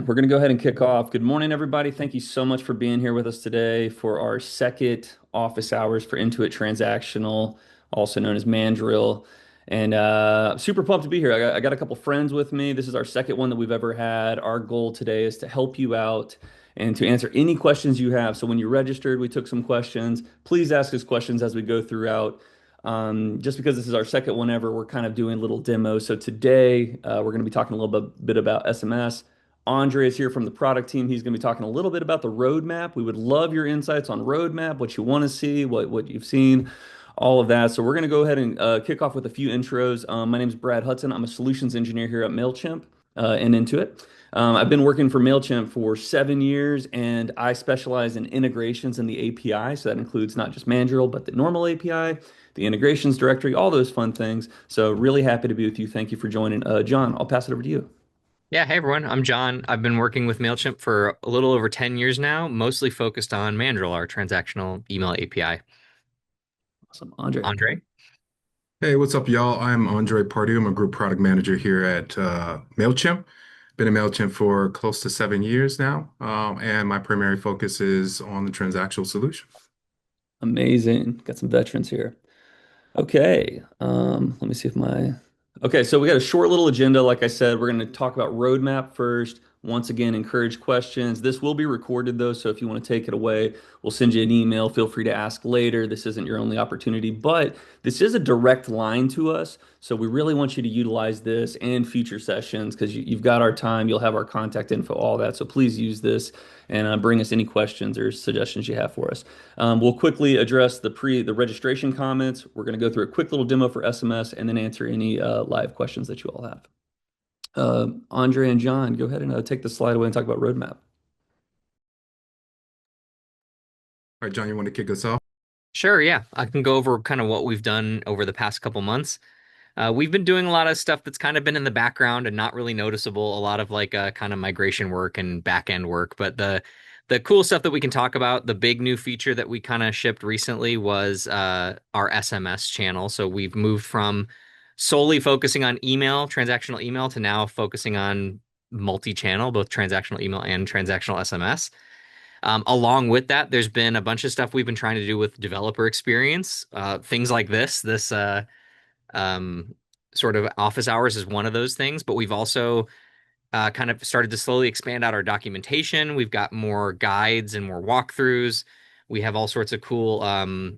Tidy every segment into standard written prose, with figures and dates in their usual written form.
We're going to go ahead and kick off. Good morning, everybody. Thank you so much for being here with us today for our second office hours for Intuit Transactional, also known as Mandrill. And super pumped to be here. I got a couple friends with me. This is our second one that we've ever had. Our goal today is to help you out and to answer any questions you have. So when you registered, we took some questions. Please ask us questions as we go throughout. Just because this is our second one ever, we're kind of doing little demos. So today, we're going to be talking a little bit about SMS. Andre is here from the product team. He's going to be talking a little bit about the roadmap. We would love your insights on roadmap, what you want to see, what you've seen, all of that. So we're going to go ahead and kick off with a few intros. My name is Brad Hudson. I'm a solutions engineer here at Mailchimp and Intuit. I've been working for Mailchimp for 7 years, and I specialize in integrations in the API. So that includes not just Mandrill, but the normal API, the integrations directory, all those fun things. So really happy to be with you. Thank you for joining. John, I'll pass it over to you. Yeah, hey everyone, I'm John. I've been working with Mailchimp for a little over 10 years now, mostly focused on Mandrill, our transactional email API. Awesome. Andre. Andre? Hey, what's up, y'all? I'm Andre Pardue. I'm a group product manager here at Mailchimp. Been at Mailchimp for close to 7 years now, and my primary focus is on the transactional solution. Amazing. Got some veterans here. Okay. Let me see if my. Okay, so we got a short little agenda. Like I said, we're going to talk about roadmap first. Once again, encourage questions. This will be recorded though, so if you want to take it away, we'll send you an email. Feel free to ask later. This isn't your only opportunity, but this is a direct line to us. So we really want you to utilize this and future sessions because you've got our time. You'll have our contact info, all that. So please use this and bring us any questions or suggestions you have for us. We'll quickly address the registration comments. We're going to go through a quick little demo for SMS and then answer any live questions that you all have. Andre and John, go ahead and take the slide away and talk about roadmap. All right, John, you want to kick us off? Sure, yeah. I can go over kind of what we've done over the past couple months. We've been doing a lot of stuff that's kind of been in the background and not really noticeable, a lot of like kind of migration work and back end work. But the cool stuff that we can talk about, the big new feature that we kind of shipped recently was our SMS channel. So we've moved from solely focusing on email, transactional email, to now focusing on multi-channel, both transactional email and transactional SMS. Along with that, there's been a bunch of stuff we've been trying to do with developer experience. Things like this um, sort of office hours is one of those things, but we've also kind of started to slowly expand out our documentation. We've got more guides and more walkthroughs. We have all sorts of cool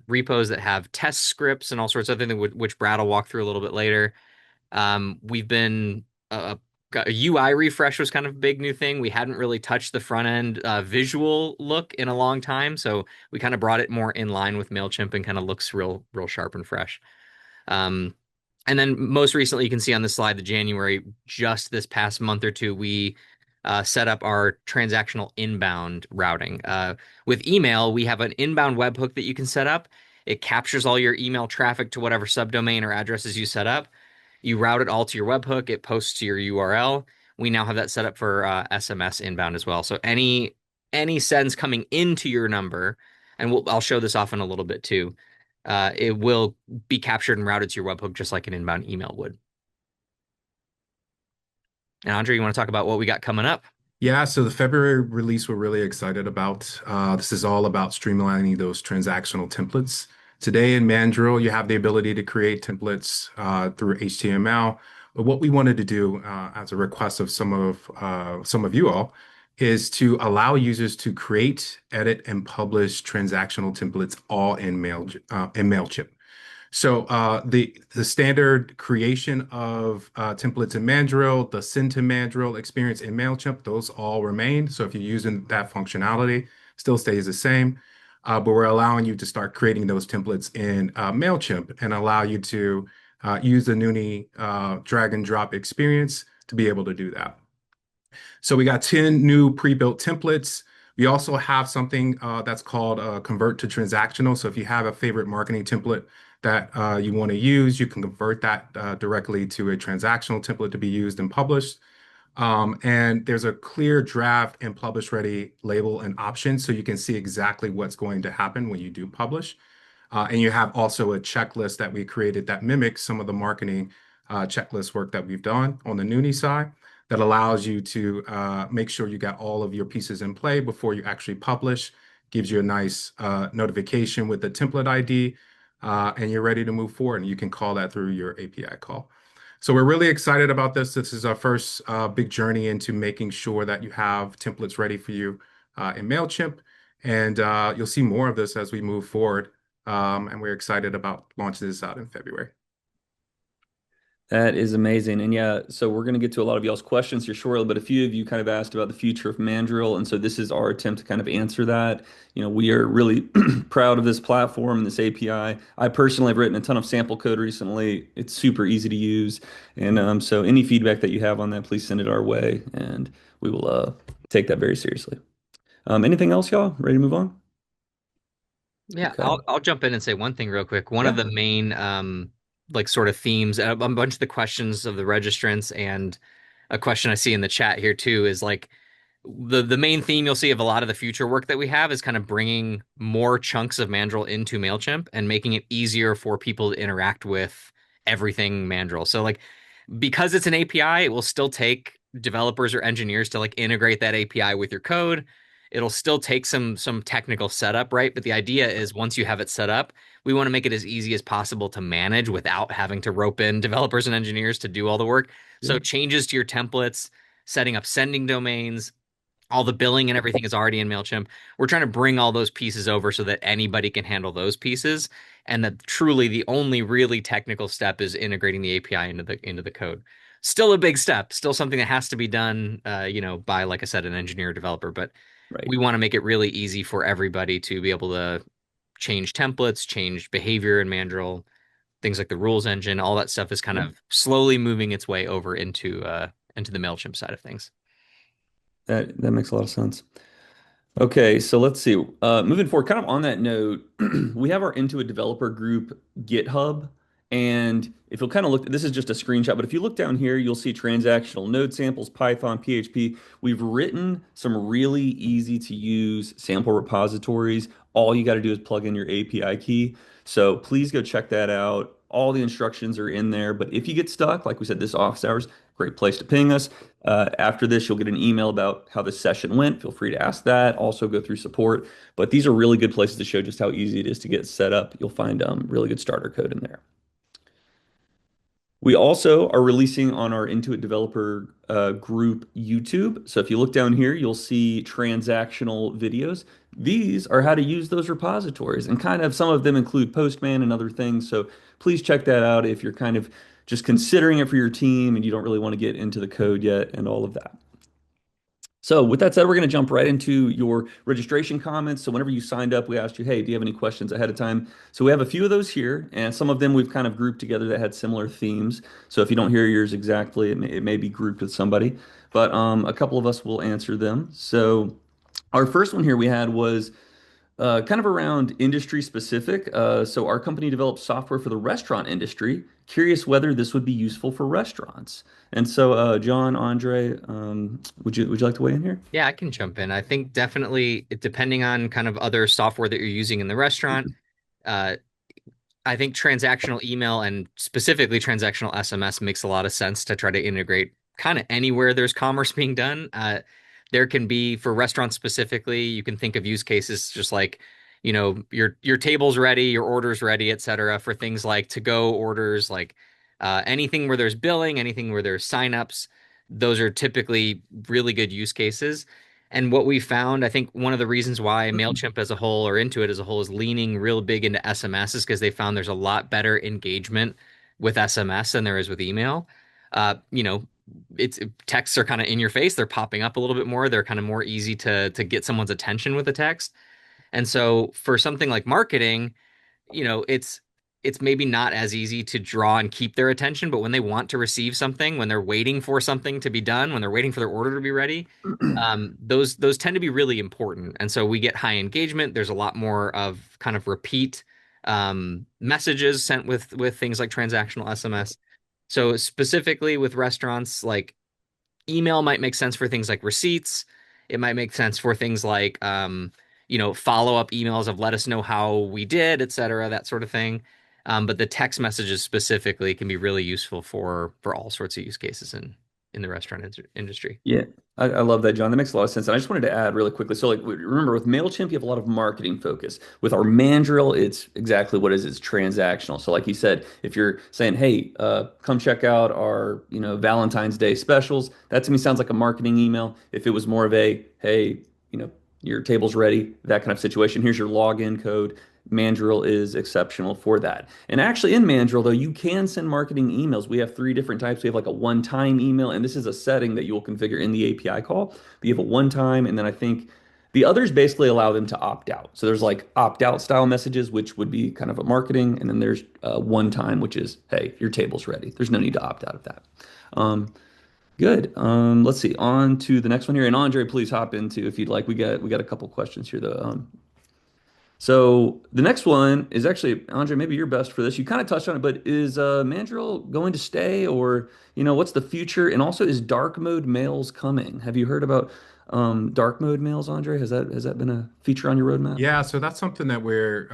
repos that have test scripts and all sorts of things, which Brad will walk through a little bit later. We've been got a UI refresh was kind of a big new thing. We hadn't really touched the front end visual look in a long time, so we kind of brought it more in line with Mailchimp and kind of looks real sharp and fresh. Um, and then most recently, you can see on the slide, the January, just this past month or two, we set up our transactional inbound routing. With email, we have an inbound webhook that you can set up. It captures all your email traffic to whatever subdomain or addresses you set up. You route it all to your webhook. It posts to your URL. We now have that set up for SMS inbound as well. So any sends coming into your number, and I'll show this off in a little bit too. It will be captured and routed to your webhook just like an inbound email would. And Andre, you want to talk about what we got coming up? Yeah, so the February release we're really excited about. This is all about streamlining those transactional templates. Today in Mandrill, you have the ability to create templates through HTML. But what we wanted to do, as a request of some of you all, is to allow users to create, edit, and publish transactional templates all in Mailchimp. So the standard creation of templates in Mandrill, the send to Mandrill experience in Mailchimp, those all remain. So if you're using that functionality, still stays the same. But we're allowing you to start creating those templates in Mailchimp and allow you to use the Noonie drag and drop experience to be able to do that. So we got 10 new pre-built templates. We also have something that's called Convert to Transactional. So if you have a favorite marketing template that you want to use, you can convert that directly to a transactional template to be used and published. And there's a clear draft and publish ready label and option so you can see exactly what's going to happen when you do publish. And you have also a checklist that we created that mimics some of the marketing checklist work that we've done on the Noonie side. that allows you to make sure you got all of your pieces in play before you actually publish. Gives you a nice notification with the template ID, and you're ready to move forward. And you can call that through your API call. So we're really excited about this. This is our first big journey into making sure that you have templates ready for you in Mailchimp. And you'll see more of this as we move forward. And we're excited about launching this out in February. That is amazing. And yeah, so we're going to get to a lot of y'all's questions here shortly, but a few of you kind of asked about the future of Mandrill. And so this is our attempt to kind of answer that. We are really proud of this platform, this API. I personally have written a ton of sample code recently. It's super easy to use. And so any feedback that you have on that, please send it our way, and we will take that very seriously. Anything else, y'all? Ready to move on? Yeah, Okay. I'll jump in and say one thing real quick. One of Yeah. the main like sort of themes, a bunch of the questions of the registrants and a question I see in the chat here too is like the main theme you'll see of a lot of the future work that we have is kind of bringing more chunks of Mandrill into Mailchimp and making it easier for people to interact with everything Mandrill. So like because it's an API, it will still take developers or engineers to like integrate that API with your code. It'll still take some technical setup, right? But the idea is once you have it set up, we want to make it as easy as possible to manage without having to rope in developers and engineers to do all the work. So Yeah. changes to your templates, setting up sending domains, all the billing and everything is already in Mailchimp. We're trying to bring all those pieces over so that anybody can handle those pieces, and that truly the only really technical step is integrating the API into the code. Still a big step, still something that has to be done, by like I said, an engineer or developer. But Right. we want to make it really easy for everybody to be able to change templates, change behavior in Mandrill, things like the rules engine. All that stuff is kind Yeah. of slowly moving its way over into the Mailchimp side of things. That makes a lot of sense. Okay, so let's see. Moving forward, kind of on that note, we have our Intuit developer group GitHub. And if you'll kind of look, this is just a screenshot, but if you look down here, you'll see transactional node samples, Python, PHP. We've written some really easy to use sample repositories. All you got to do is plug in your API key. So please go check that out. All the instructions are in there. But if you get stuck, like we said, this office hours, great place to ping us. After this, you'll get an email about how the session went. Feel free to ask that. Also, go through support. But these are really good places to show just how easy it is to get set up. You'll find really good starter code in there. We also are releasing on our Intuit developer group YouTube. So if you look down here, you'll see transactional videos. These are how to use those repositories, and kind of some of them include Postman and other things. So please check that out if you're kind of just considering it for your team and you don't really want to get into the code yet and all of that. So with that said, we're going to jump right into your registration comments. So whenever you signed up, we asked you, hey, do you have any questions ahead of time? So we have a few of those here, and some of them we've kind of grouped together that had similar themes. So if you don't hear yours exactly, it may be grouped with somebody, but a couple of us will answer them. So our first one here we had was kind of around industry specific. So our company develops software for the restaurant industry. Curious whether this would be useful for restaurants. And so, John, Andre, would you like to weigh in here? Yeah, I can jump in. I think definitely, depending on kind of other software that you're using in the restaurant, uh, I think transactional email and specifically transactional SMS makes a lot of sense to try to integrate kind of anywhere there's commerce being done. There can be for restaurants specifically, you can think of use cases just like, your table's ready, your order's ready, et cetera, for things like to-go orders, like anything where there's billing, anything where there's signups. Those are typically really good use cases. And what we found, I think one of the reasons why Mailchimp as a whole or Intuit as a whole is leaning real big into SMS is because they found there's a lot better engagement with SMS than there is with email. Uh, you know, it's texts are kind of in your face. They're popping up a little bit more. They're kind of more easy to get someone's attention with a text. And so for something like marketing, it's maybe not as easy to draw and keep their attention, but when they want to receive something, when they're waiting for something to be done, when they're waiting for their order to be ready, those tend to be really important. And so we get high engagement. There's a lot more of kind of repeat messages sent with things like transactional SMS. So specifically with restaurants, like email might make sense for things like receipts. It might make sense for things like follow-up emails of let us know how we did, et cetera, that sort of thing. But the text messages specifically can be really useful for all sorts of use cases. And in the restaurant industry. Yeah, I love that, John. That makes a lot of sense. And I just wanted to add really quickly. So, like, remember with Mailchimp, you have a lot of marketing focus. With our Mandrill, it's exactly what it is. It's transactional. So, like you said, if you're saying, "Hey, come check out our, Valentine's Day specials," that to me sounds like a marketing email. If it was more of a, "Hey, you know, your table's ready," that kind of situation. Here's your login code. Mandrill is exceptional for that. And actually, in Mandrill, though, you can send marketing emails. We have three different types. We have like a one-time email, and this is a setting that you will configure in the API call. But you have a one-time, and then I think the others basically allow them to opt out. So there's like opt-out style messages, which would be kind of a marketing, and then there's one-time, which is, hey, your table's ready. There's no need to opt out of that. Um, Good. Let's see. On to the next one here. And Andre, please hop into if you'd like. We got a couple questions here though. So the next one is actually, Andre, maybe you're best for this. You kind of touched on it, but is Mandrill going to stay, or what's the future? And also, is dark mode mails coming? Have you heard about dark mode mails, Andre? Has that been a feature on your roadmap? Yeah, so that's something that we're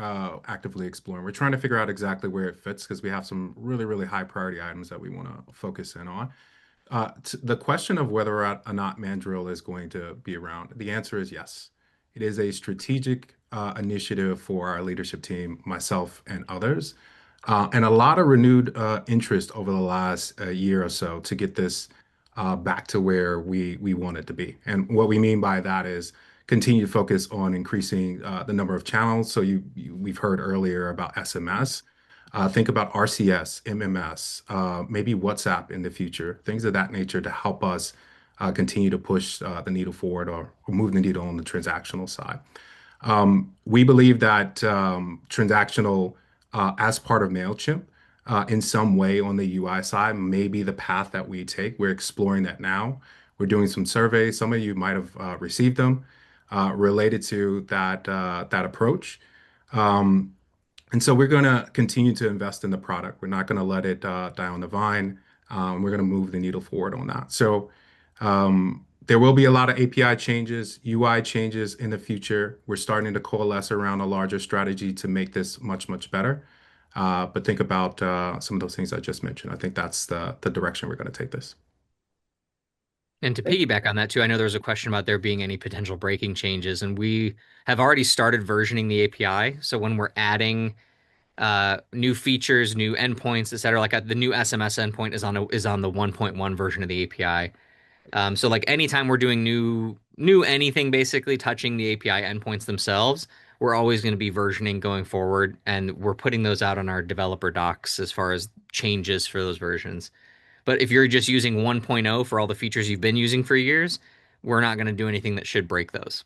actively exploring. We're trying to figure out exactly where it fits because we have some really, really high priority items that we want to focus in on. The question of whether or not Mandrill is going to be around, the answer is yes. It is a strategic initiative for our leadership team, myself and others, and a lot of renewed interest over the last year or so to get this back to where we want it to be. And what we mean by that is continue to focus on increasing the number of channels. So we've heard earlier about SMS. Think about RCS, MMS, maybe WhatsApp in the future, things of that nature to help us continue to push the needle forward or move the needle on the transactional side. We believe that transactional, as part of Mailchimp, in some way on the UI side, may be the path that we take. We're exploring that now. We're doing some surveys. Some of you might have received them related to that approach. Um, and so we're going to continue to invest in the product. We're not going to let it die on the vine. We're going to move the needle forward on that. So there will be a lot of API changes, UI changes in the future. We're starting to coalesce around a larger strategy to make this much, much better. But think about some of those things I just mentioned. I think that's the direction we're going to take this. And to piggyback on that too, I know there was a question about there being any potential breaking changes, and we have already started versioning the API. So when we're adding new features, new endpoints, et cetera, like the new SMS endpoint is on the 1.1 version of the API. So like anytime we're doing new anything basically touching the API endpoints themselves, we're always going to be versioning going forward, and we're putting those out on our developer docs as far as changes for those versions. But if you're just using 1.0 for all the features you've been using for years, we're not going to do anything that should break those.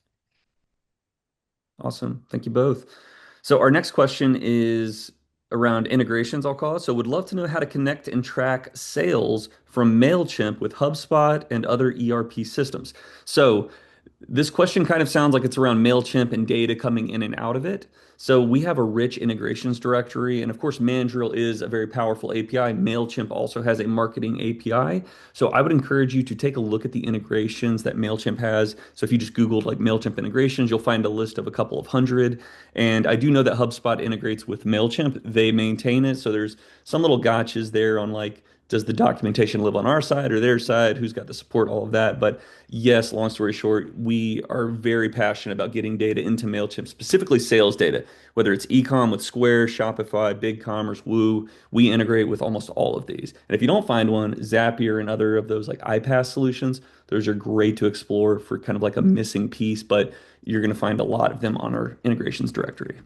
Awesome. Thank you both. So our next question is around integrations, I'll call it. So would love to know how to connect and track sales from Mailchimp with HubSpot and other ERP systems. So this question kind of sounds like it's around Mailchimp and data coming in and out of it. So we have a rich integrations directory, and of course, Mandrill is a very powerful API. Mailchimp also has a marketing API. So I would encourage you to take a look at the integrations that Mailchimp has. So if you just Googled like Mailchimp integrations, you'll find a list of a couple of hundred. And I do know that HubSpot integrates with Mailchimp. They maintain it. So there's some little gotchas there on like, does the documentation live on our side or their side? Who's got the support? All of that. But yes, long story short, we are very passionate about getting data into Mailchimp, specifically sales data, whether it's ecom with Square, Shopify, BigCommerce, Woo. We integrate with almost all of these. And if you don't find one, Zapier and other of those like iPaaS solutions, those are great to explore for kind of like a missing piece, but you're going to find a lot of them on our integrations directory.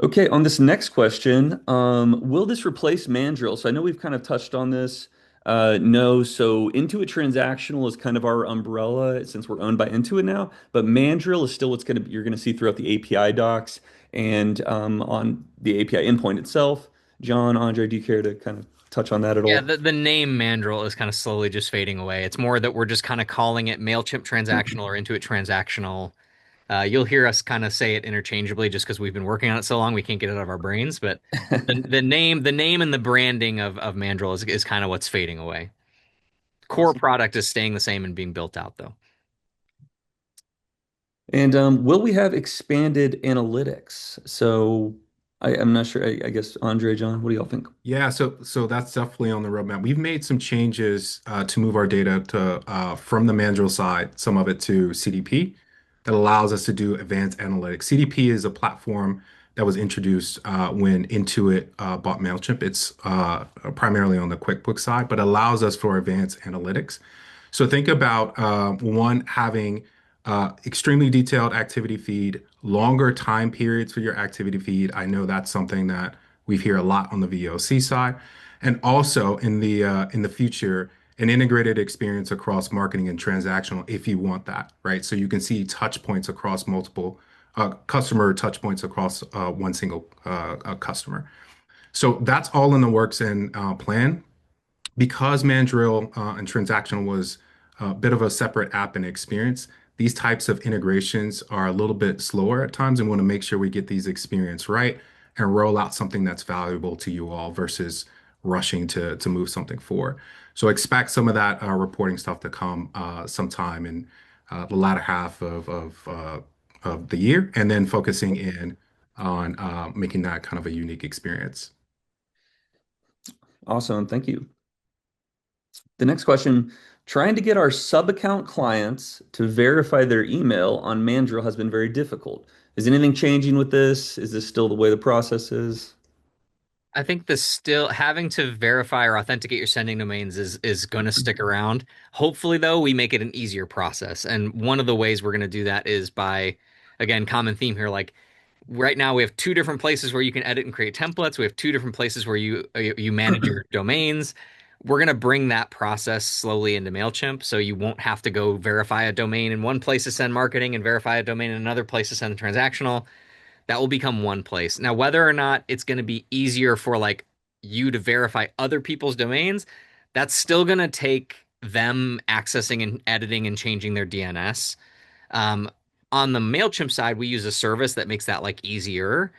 Okay, on this next question, will this replace Mandrill? So I know we've kind of touched on this. No, so Intuit Transactional is kind of our umbrella since we're owned by Intuit now, but Mandrill is still what's going to you're going to see throughout the API docs and on the API endpoint itself. John, Andre, do you care to kind of touch on that at Yeah, all? the name Mandrill is kind of slowly just fading away. It's more that we're just kind of calling it Mailchimp Transactional or Intuit Transactional. You'll hear us kind of say it interchangeably just because we've been working on it so long we can't get it out of our brains. But the name and the branding of Mandrill is kind of what's fading away. Core Awesome. product is staying the same and being built out though. And will we have expanded analytics? So I'm not sure. I guess Andre, John, what do y'all think? Yeah, so that's definitely on the roadmap. We've made some changes to move our data to from the Mandrill side, some of it to CDP, that allows us to do advanced analytics. CDP is a platform that was introduced when Intuit bought Mailchimp. It's primarily on the QuickBooks side, but allows us for advanced analytics. So think about one having extremely detailed activity feed, longer time periods for your activity feed. I know that's something that we hear a lot on the VOC side, and also in the future, an integrated experience across marketing and transactional if you want that, right? So you can see touch points across multiple customer touch points across one single customer. So that's all in the works and plan because Mandrill and Transactional was a bit of a separate app and experience. These types of integrations are a little bit slower at times and want to make sure we get these experience right and roll out something that's valuable to you all versus rushing to move something forward. So expect some of that reporting stuff to come sometime in the latter half of the year, and then focusing in on making that kind of a unique experience. Awesome. Thank you. The next question, trying to get our sub-account clients to verify their email on Mandrill has been very difficult. Is anything changing with this? Is this still the way the process is? I think the still having to verify or authenticate your sending domains is going to stick around. Hopefully, though, we make it an easier process. And one of the ways we're going to do that is by, again, common theme here, like right now we have two different places where you can edit and create templates. We have two different places where you manage your domains. We're going to bring that process slowly into Mailchimp, so you won't have to go verify a domain in one place to send marketing and verify a domain in another place to send transactional. That will become one place. Now, whether or not it's going to be easier for like you to verify other people's domains, that's still going to take them accessing and editing and changing their DNS. Um, on the Mailchimp side, we use a service that makes that like easier.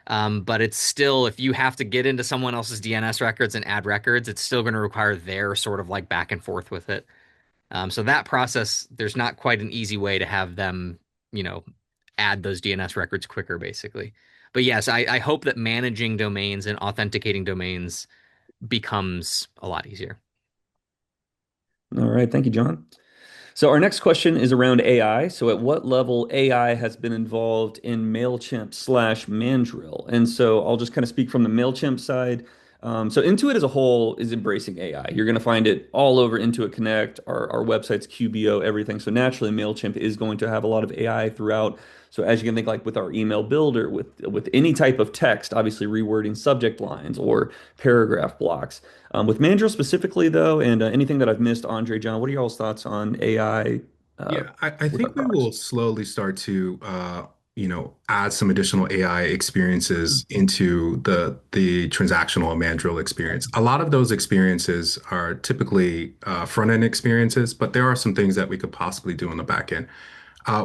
But it's still, if you have to get into someone else's DNS records and add records, it's still going to require their sort of like back and forth with it. So that process, there's not quite an easy way to have them, you know, add those DNS records quicker, basically. But yes, I hope that managing domains and authenticating domains becomes a lot easier. All right. Thank you, John. So our next question is around AI. So at what level AI has been involved in Mailchimp slash Mandrill? And so I'll just kind of speak from the Mailchimp side. So Intuit as a whole is embracing AI. You're going to find it all over Intuit Connect, our website's QBO, everything. So naturally, Mailchimp is going to have a lot of AI throughout. So as you can think, like with our email builder, with any type of text, obviously rewording subject lines or paragraph blocks. With Mandrill specifically, though, and anything that I've missed, Andre, John, what are y'all's thoughts on AI Yeah, I with our think we will products? slowly start to add some additional AI experiences into the transactional Mandrill experience. A lot of those experiences are typically front-end experiences, but there are some things that we could possibly do on the back end.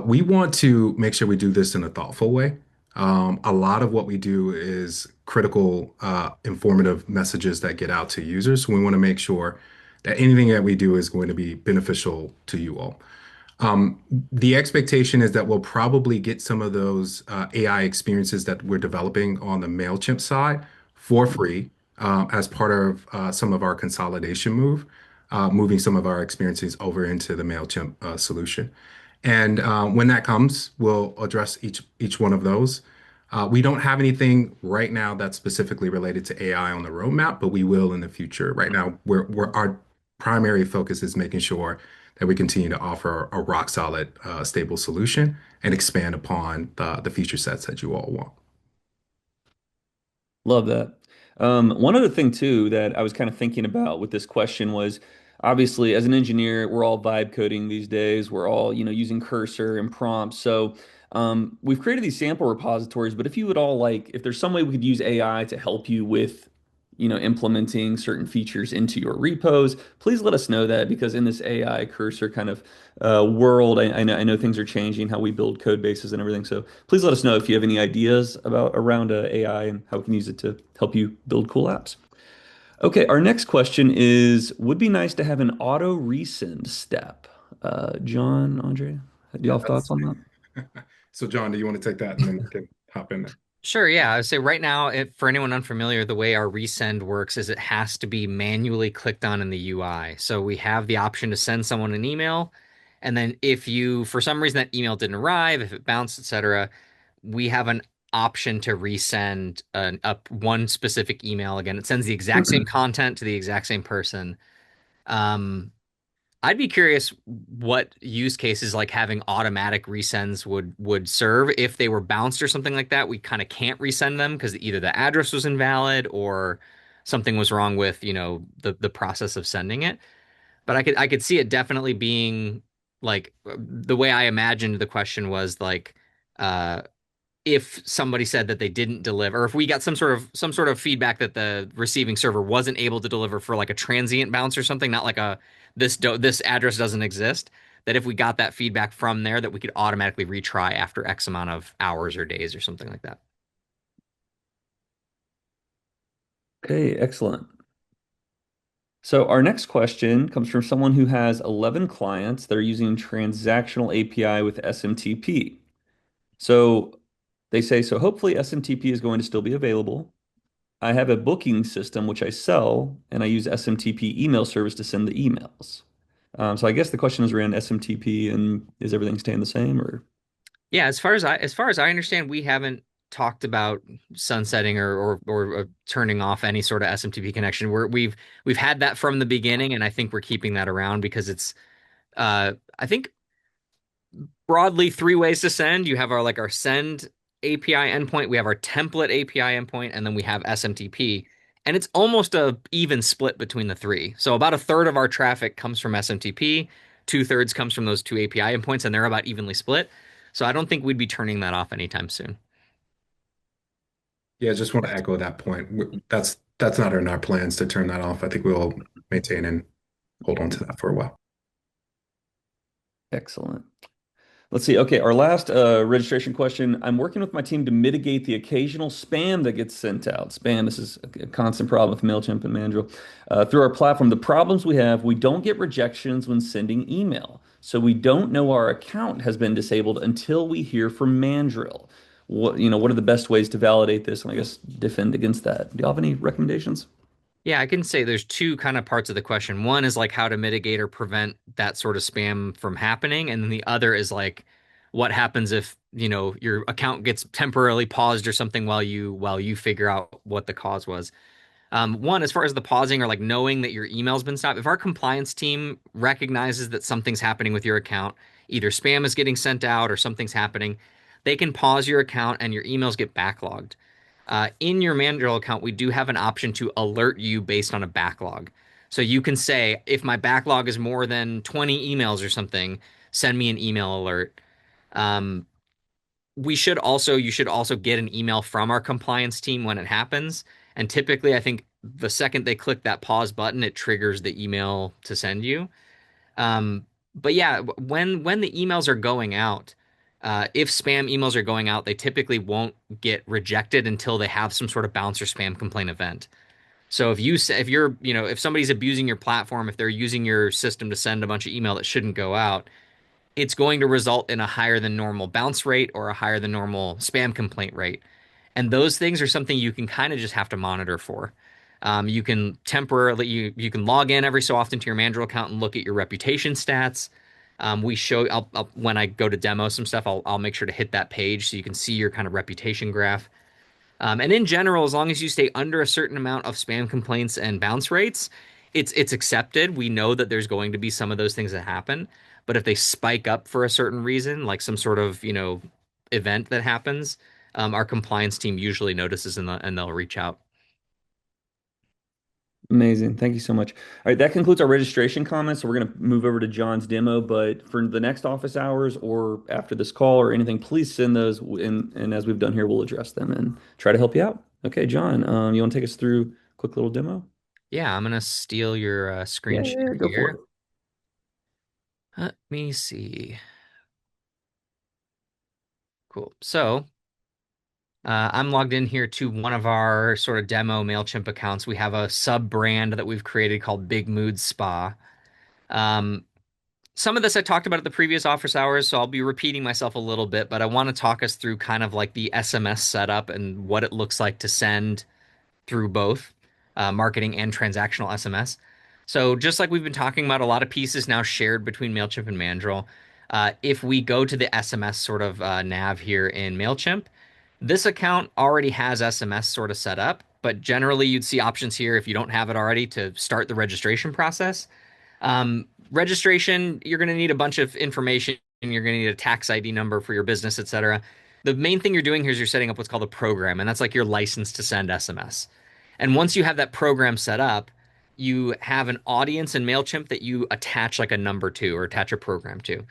We want to make sure we do this in a thoughtful way. A lot of what we do is critical, informative messages that get out to users. So we want to make sure that anything that we do is going to be beneficial to you all. The expectation is that we'll probably get some of those AI experiences that we're developing on the Mailchimp side for free as part of some of our consolidation moving some of our experiences over into the Mailchimp solution. And when that comes, we'll address each one of those. We don't have anything right now that's specifically related to AI on the roadmap, but we will in the future. Right now, our primary focus is making sure that we continue to offer a rock solid, stable solution and expand upon the feature sets that you all want. Love that. One other thing too that I was kind of thinking about with this question was obviously as an engineer, we're all vibe coding these days. We're all, using cursor and prompts. So we've created these sample repositories, but if you would all like, if there's some way we could use AI to help you with, implementing certain features into your repos, please let us know that because in this AI cursor kind of world, I know things are changing, how we build code bases and everything. So please let us know if you have any ideas about around AI and how we can use it to help you build cool apps. Okay, our next question is, would be nice to have an auto resend step. John, Andre, do Yeah, y'all have thoughts that's on that? so. John, do you want to take that and then I can hop in there? Sure, yeah. I would say right now, if for anyone unfamiliar, the way our resend works is it has to be manually clicked on in the UI. So we have the option to send someone an email, and then if you, for some reason, that email didn't arrive, if it bounced, etc., we have an option to resend one specific email again. It sends the exact same content to the exact same person. Um, I'd be curious what use cases like having automatic resends would serve if they were bounced or something like that. We kind of can't resend them because either the address was invalid or something was wrong with, the process of sending it. But I could see it definitely being like the way I imagined the question was like uh if somebody said that they didn't deliver, or if we got some sort of feedback that the receiving server wasn't able to deliver for like a transient bounce or something, not like this address doesn't exist, that if we got that feedback from there, that we could automatically retry after X amount of hours or days or something like that. Okay, excellent. So our next question comes from someone who has 11 clients that are using transactional API with SMTP. So they say, so hopefully SMTP is going to still be available. I have a booking system which I sell, and I use SMTP email service to send the emails. So I guess the question is around SMTP and is everything staying the same or? Yeah, as far as I understand, we haven't talked about sunsetting or turning off any sort of SMTP connection. We've had that from the beginning, and I think we're keeping that around because I think broadly three ways to send. You have our send API endpoint, we have our template API endpoint, and then we have SMTP. And it's almost a even split between the three. So about a third of our traffic comes from SMTP, two-thirds comes from those two API endpoints, and they're about evenly split. So I don't think we'd be turning that off anytime soon. Yeah, just want to echo that point. That's not in our plans to turn that off. I think we'll maintain and hold on to that for a while. Excellent. Let's see. Okay, our last registration question. I'm working with my team to mitigate the occasional spam that gets sent out. Spam, this is a constant problem with Mailchimp and Mandrill. Through our platform, the problems we have, we don't get rejections when sending email. So we don't know our account has been disabled until we hear from Mandrill. What are the best ways to validate this and I guess defend against that? Do you have any recommendations? Yeah, I can say there's two kind of parts of the question. One is like how to mitigate or prevent that sort of spam from happening, and then the other is like what happens if, your account gets temporarily paused or something while you figure out what the cause was. One, as far as the pausing or like knowing that your email's been stopped, if our compliance team recognizes that something's happening with your account, either spam is getting sent out or something's happening, they can pause your account and your emails get backlogged. In your Mandrill account, we do have an option to alert you based on a backlog. So you can say, if my backlog is more than 20 emails or something, send me an email alert. Um, you should also get an email from our compliance team when it happens. And typically, I think the second they click that pause button, it triggers the email to send you. But yeah, when the emails are going out, if spam emails are going out, they typically won't get rejected until they have some sort of bounce or spam complaint event. So if somebody's abusing your platform, if they're using your system to send a bunch of email that shouldn't go out, it's going to result in a higher than normal bounce rate or a higher than normal spam complaint rate. And those things are something you can kind of just have to monitor for. You can temporarily you can log in every so often to your Mandrill account and look at your reputation stats. When I go to demo some stuff, I'll make sure to hit that page so you can see your kind of reputation graph. And in general, as long as you stay under a certain amount of spam complaints and bounce rates, it's accepted. We know that there's going to be some of those things that happen, but if they spike up for a certain reason, like some sort of event that happens, our compliance team usually notices and they'll reach out. Amazing. Thank you so much. All right, that concludes our registration comments. So we're going to move over to John's demo. But for the next office hours or after this call or anything, please send those. And as we've done here, we'll address them and try to help you out. Okay, John, you want to take us through a quick little demo? Yeah, I'm gonna steal your screen Yeah, yeah, share yeah, go for here. it. Let me see. Cool. So I'm logged in here to one of our sort of demo Mailchimp accounts. We have a sub brand that we've created called Big Mood Spa. Um, some of this I talked about at the previous office hours, so I'll be repeating myself a little bit, but I want to talk us through kind of like the SMS setup and what it looks like to send through both marketing and transactional SMS. So just like we've been talking about, a lot of pieces now shared between Mailchimp and Mandrill. If we go to the SMS sort of nav here in Mailchimp, this account already has SMS sort of set up, but generally you'd see options here if you don't have it already to start the registration process. Registration, you're going to need a bunch of information. You're going to need a tax ID number for your business, etc. The main thing you're doing here is you're setting up what's called a program, and that's like your license to send SMS. And once you have that program set up, you have an audience in Mailchimp that you attach like a number to or attach a program to.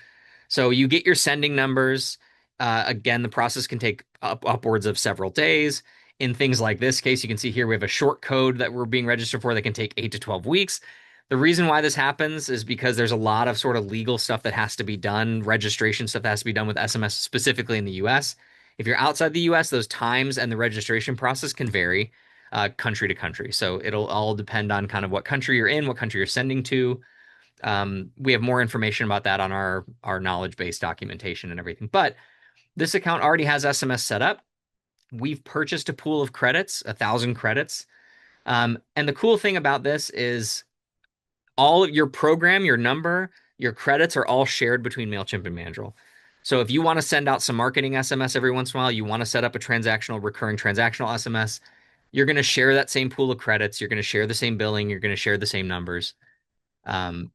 So you get your sending numbers. Again, the process can take upwards of several days. In things like this case, you can see here we have a short code that we're being registered for that can take 8 to 12 weeks. The reason why this happens is because there's a lot of sort of legal stuff that has to be done, registration stuff that has to be done with SMS, specifically in the US. If you're outside the US, those times and the registration process can vary country to country. So it'll all depend on kind of what country you're in, what country you're sending to. We have more information about that on our knowledge base documentation and everything. But this account already has SMS set up. We've purchased a pool of credits, 1,000 credits. And the cool thing about this is all of your program, your number, your credits are all shared between Mailchimp and Mandrill. So if you want to send out some marketing SMS every once in a while, you want to set up a transactional, recurring transactional SMS, you're going to share that same pool of credits. You're going to share the same billing. You're going to share the same numbers. Um,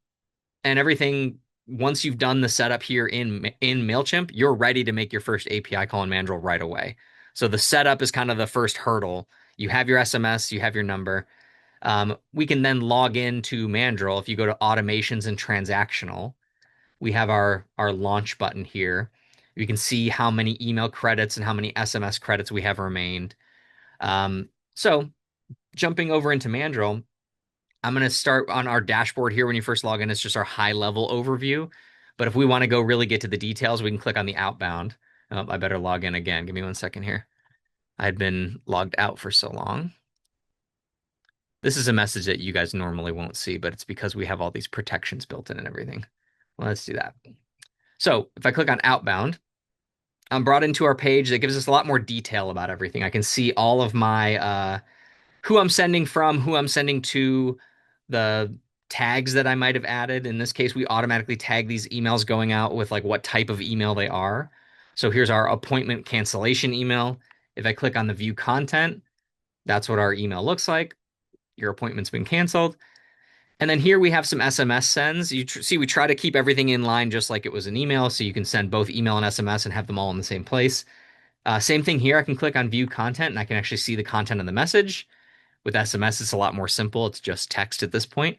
and everything, once you've done the setup here in Mailchimp, you're ready to make your first API call in Mandrill right away. So the setup is kind of the first hurdle. You have your SMS, you have your number. We can then log into Mandrill. If you go to automations and transactional, we have our launch button here. We can see how many email credits and how many SMS credits we have remained. So jumping over into Mandrill, I'm going to start on our dashboard here. When you first log in, it's just our high level overview. But if we want to go really get to the details, we can click on the outbound. Oh, I better log in again. Give me 1 second here. I had been logged out for so long. This is a message that you guys normally won't see, but it's because we have all these protections built in and everything. Well, let's do that. So if I click on outbound, I'm brought into our page that gives us a lot more detail about everything. I can see all of my who I'm sending from, who I'm sending to, the tags that I might have added. In this case, we automatically tag these emails going out with like what type of email they are. So here's our appointment cancellation email. If I click on the view content, that's what our email looks like. Your appointment's been canceled. And then here we have some SMS sends. You see, we try to keep everything in line just like it was an email, so you can send both email and SMS and have them all in the same place. Same thing here. I can click on view content and I can actually see the content of the message. With SMS, it's a lot more simple. It's just text at this point.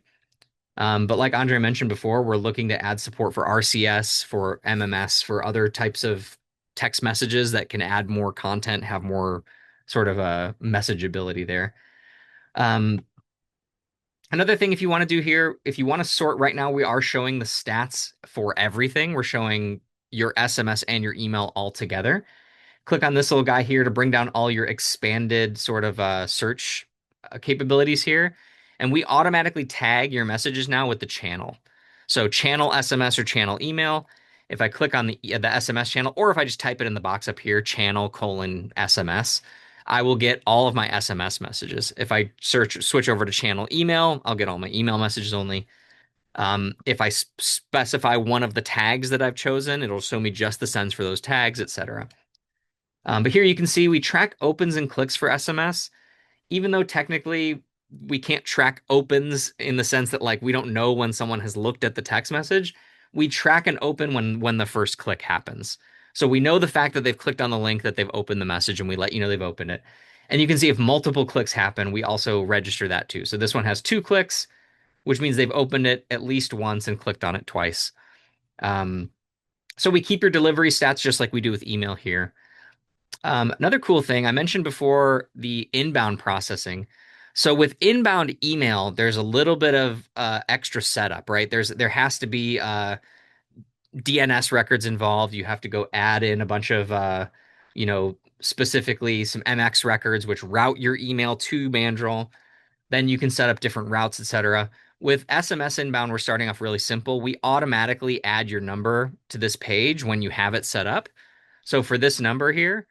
But like Andre mentioned before, we're looking to add support for RCS, for MMS, for other types of text messages that can add more content, have more sort of a messageability there. Another thing, if you want to do here, if you want to sort right now, we are showing the stats for everything. We're showing your SMS and your email all together. Click on this little guy here to bring down all your expanded sort of search capabilities here. And we automatically tag your messages now with the channel. So channel SMS or channel email. If I click on the SMS channel, or if I just type it in the box up here, channel colon SMS, I will get all of my SMS messages. If I switch over to channel email, I'll get all my email messages only. If I specify one of the tags that I've chosen, it'll show me just the sends for those tags, etc. But here you can see we track opens and clicks for SMS, even though technically we can't track opens in the sense that like we don't know when someone has looked at the text message. We track an open when the first click happens. So we know the fact that they've clicked on the link, that they've opened the message, and we let you know they've opened it. And you can see if multiple clicks happen, we also register that too. So this one has 2 clicks, which means they've opened it at least once and clicked on it twice. So we keep your delivery stats just like we do with email here. Another cool thing I mentioned before, the inbound processing. So with inbound email, there's a little bit of extra setup, right? There has to be DNS records involved. You have to go add in a bunch of specifically some MX records which route your email to Mandrill. Then you can set up different routes, etc. With SMS inbound, we're starting off really simple. We automatically add your number to this page when you have it set up. So for this number here,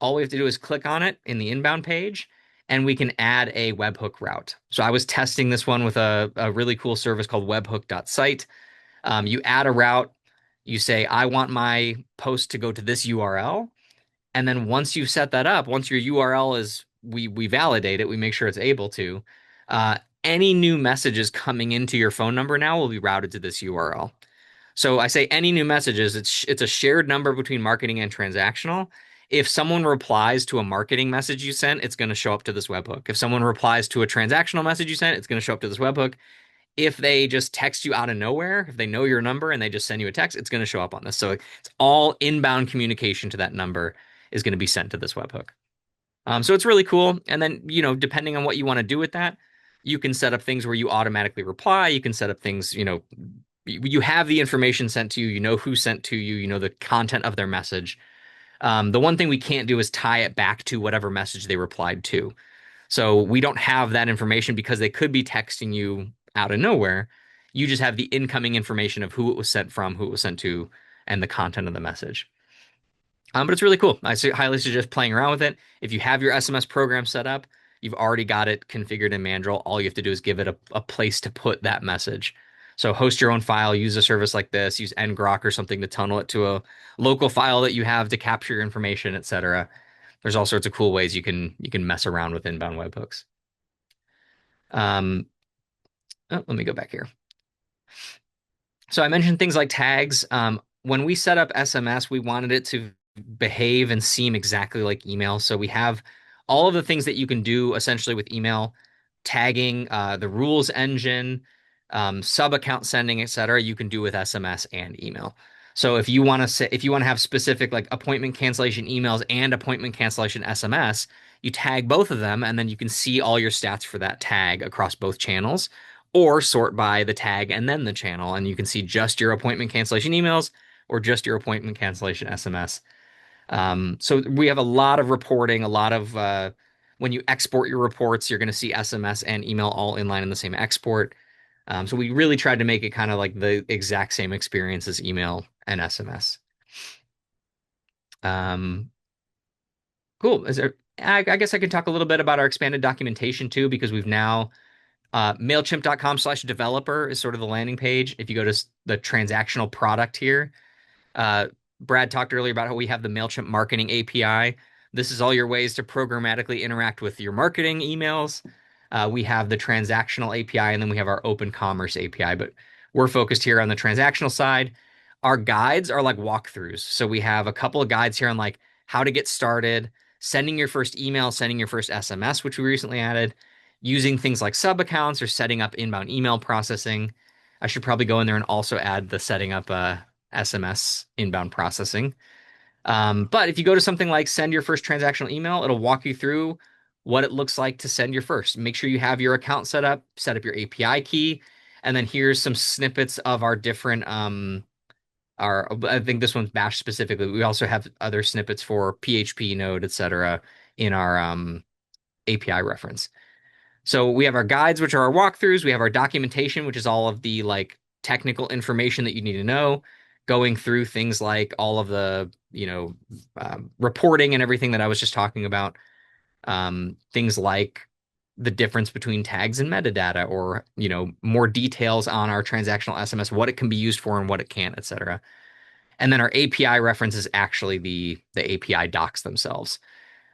all we have to do is click on it in the inbound page, and we can add a webhook route. So I was testing this one with a really cool service called webhook.site. You add a route, you say, I want my post to go to this URL. And then once you set that up, once your URL is, we validate it, we make sure it's able to, any new messages coming into your phone number now will be routed to this URL. So I say any new messages, it's a shared number between marketing and transactional. If someone replies to a marketing message you sent, it's going to show up to this webhook. If someone replies to a transactional message you sent, it's going to show up to this webhook. If they just text you out of nowhere, if they know your number and they just send you a text, it's going to show up on this. So it's all inbound communication to that number is going to be sent to this webhook. So it's really cool. And then, depending on what you want to do with that, you can set up things where you automatically reply. You can set up things, you have the information sent to you, you know who sent to you, you know the content of their message. The one thing we can't do is tie it back to whatever message they replied to. So we don't have that information because they could be texting you out of nowhere. You just have the incoming information of who it was sent from, who it was sent to, and the content of the message. But it's really cool. Highly suggest playing around with it. If you have your SMS program set up, you've already got it configured in Mandrill. All you have to do is give it a place to put that message. So host your own file, use a service like this, use ngrok or something to tunnel it to a local file that you have to capture your information, etc. There's all sorts of cool ways you can mess around with inbound webhooks. Um, let me go back here. So I mentioned things like tags. When we set up SMS, we wanted it to behave and seem exactly like email. So we have all of the things that you can do essentially with email, tagging, the rules engine, sub account sending, etc. You can do with SMS and email. So if you want to have specific like appointment cancellation emails and appointment cancellation SMS, you tag both of them, and then you can see all your stats for that tag across both channels, or sort by the tag and then the channel, and you can see just your appointment cancellation emails or just your appointment cancellation SMS. So we have a lot of reporting, a lot of when you export your reports, you're going to see SMS and email all inline in the same export. So we really tried to make it kind of like the exact same experience as email and SMS. Um, cool. I guess I can talk a little bit about our expanded documentation too, because we've now Mailchimp.com/developer is sort of the landing page. If you go to the transactional product here, uh, Brad talked earlier about how we have the Mailchimp marketing API. This is all your ways to programmatically interact with your marketing emails. We have the transactional API, and then we have our open commerce API, but we're focused here on the transactional side. Our guides are like walkthroughs. So we have a couple of guides here on like how to get started, sending your first email, sending your first SMS, which we recently added, using things like sub accounts or setting up inbound email processing. I should probably go in there and also add the setting up SMS inbound processing. But if you go to something like send your first transactional email, it'll walk you through what it looks like to send your first. Make sure you have your account set up your API key, and then here's some snippets of our different our I think this one's Bash specifically. We also have other snippets for PHP, Node, etc. in our API reference. So we have our guides, which are our walkthroughs. We have our documentation, which is all of the like technical information that you need to know, going through things like all of the, reporting and everything that I was just talking about. Things like the difference between tags and metadata, or, more details on our transactional SMS, what it can be used for and what it can't, etc. And then our API reference is actually the API docs themselves.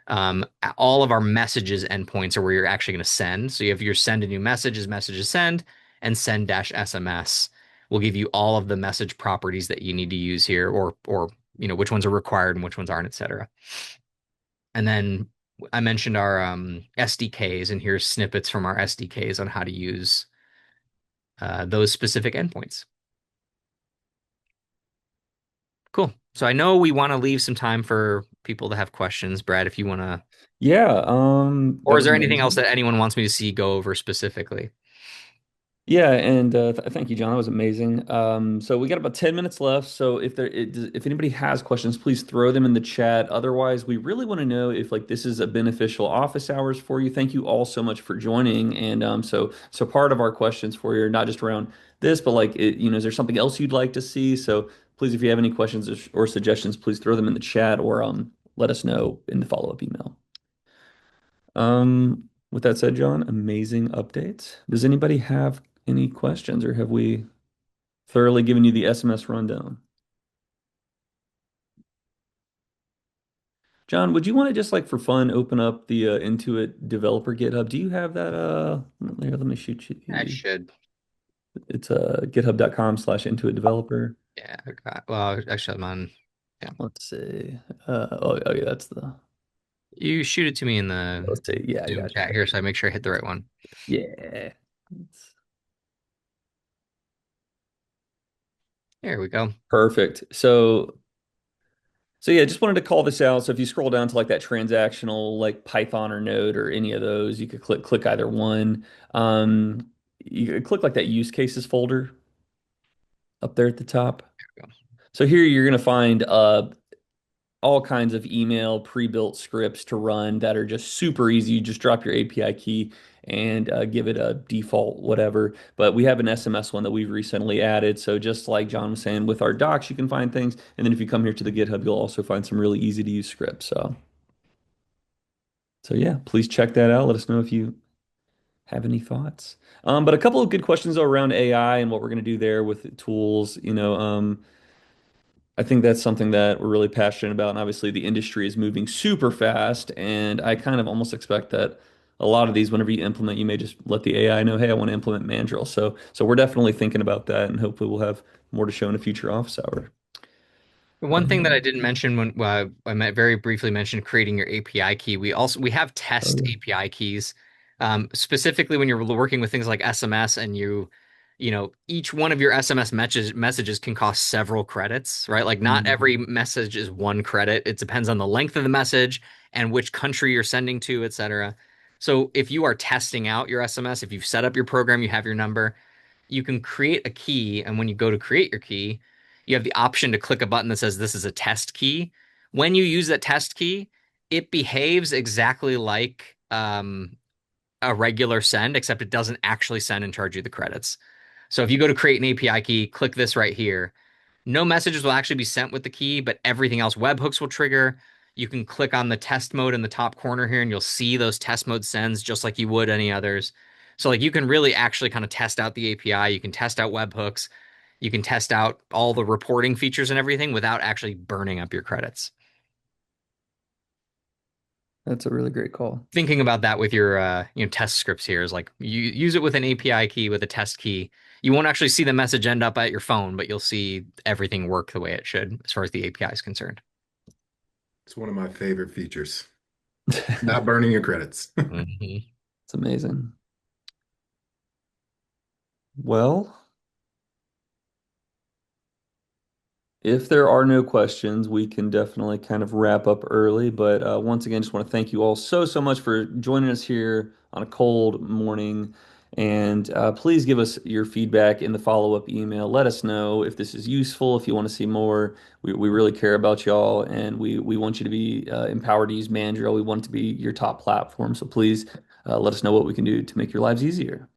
All of our messages endpoints are where you're actually going to send. So you have your send a new messages, messages send, and send dash SMS will give you all of the message properties that you need to use here, or which ones are required and which ones aren't, etc. And then I mentioned our SDKs, and here's snippets from our SDKs on how to use those specific endpoints. Cool. So I know we want to leave some time for people to have questions. Brad, if you want to, Yeah, or that is was there anything else amazing. that anyone wants me to see go over specifically? Yeah, and thank you, John. That was amazing. So we got about 10 minutes left. So if anybody has questions, please throw them in the chat. Otherwise, we really want to know if like this is a beneficial office hours for you. Thank you all so much for joining. And so part of our questions for you are not just around this, but like is there something else you'd like to see? So please, if you have any questions or suggestions, please throw them in the chat or let us know in the follow-up email. With that said, John, amazing updates. Does anybody have any questions, or have we thoroughly given you the SMS rundown? John, would you want to just like for fun open up the Intuit developer GitHub? Do you have that? Here, let me shoot I you. should. It's github.com/Intuit developer. Yeah. Well, actually, I'm on. Yeah. Let's see. Oh yeah, that's the. You shoot it to me in the Let's see. Yeah, I Zoom got you. chat here, so I make sure I hit the right one. Yeah. There we go. Perfect. So yeah, just wanted to call this out. So if you scroll down to like that transactional, like Python or Node or any of those, you could click either one. You could click like that use cases folder up there at the top. So here you're gonna find all kinds of email pre-built scripts to run that are just super easy. You just drop your API key and give it a default whatever. But we have an SMS one that we've recently added. So just like John was saying, with our docs, you can find things. And then if you come here to the GitHub, you'll also find some really easy to use scripts. So yeah, please check that out. Let us know if you have any thoughts. But a couple of good questions around AI and what we're going to do there with tools. I think that's something that we're really passionate about. And obviously, the industry is moving super fast. And I kind of almost expect that a lot of these, whenever you implement, you may just let the AI know, hey, I want to implement Mandrill. So we're definitely thinking about that. And hopefully, we'll have more to show in a future office hour. One thing that I Um, didn't mention when very briefly mentioned creating your API key. We have oh, test yeah. API keys, specifically when you're working with things like SMS and each one of your SMS messages can cost several credits, right? Like not every Mhm. message is one credit. It depends on the length of the message and which country you're sending to, etc. So if you are testing out your SMS, if you've set up your program, you have your number, you can create a key, and when you go to create your key, you have the option to click a button that says this is a test key. When you use that test key, it behaves exactly like a regular send, except it doesn't actually send and charge you the credits. So if you go to create an API key, click this right here. No messages will actually be sent with the key, but everything else, webhooks will trigger. You can click on the test mode in the top corner here, and you'll see those test mode sends just like you would any others. So like you can really actually kind of test out the API. You can test out webhooks. You can test out all the reporting features and everything without actually burning up your credits. That's a really great call. Thinking about that with your test scripts here is like you use it with an API key with a test key. You won't actually see the message end up at your phone, but you'll see everything work the way it should as far as the API is concerned. It's one of my favorite features. Not burning your credits. Mhm. It's amazing. Well, if there are no questions, we can definitely kind of wrap up early. But once again, just want to thank you all so much for joining us here on a cold morning. And please give us your feedback in the follow-up email. Let us know if this is useful, if you want to see more. We really care about y'all, and we want you to be empowered to use Mandrill. We want it to be your top platform. So please let us know what we can do to make your lives easier.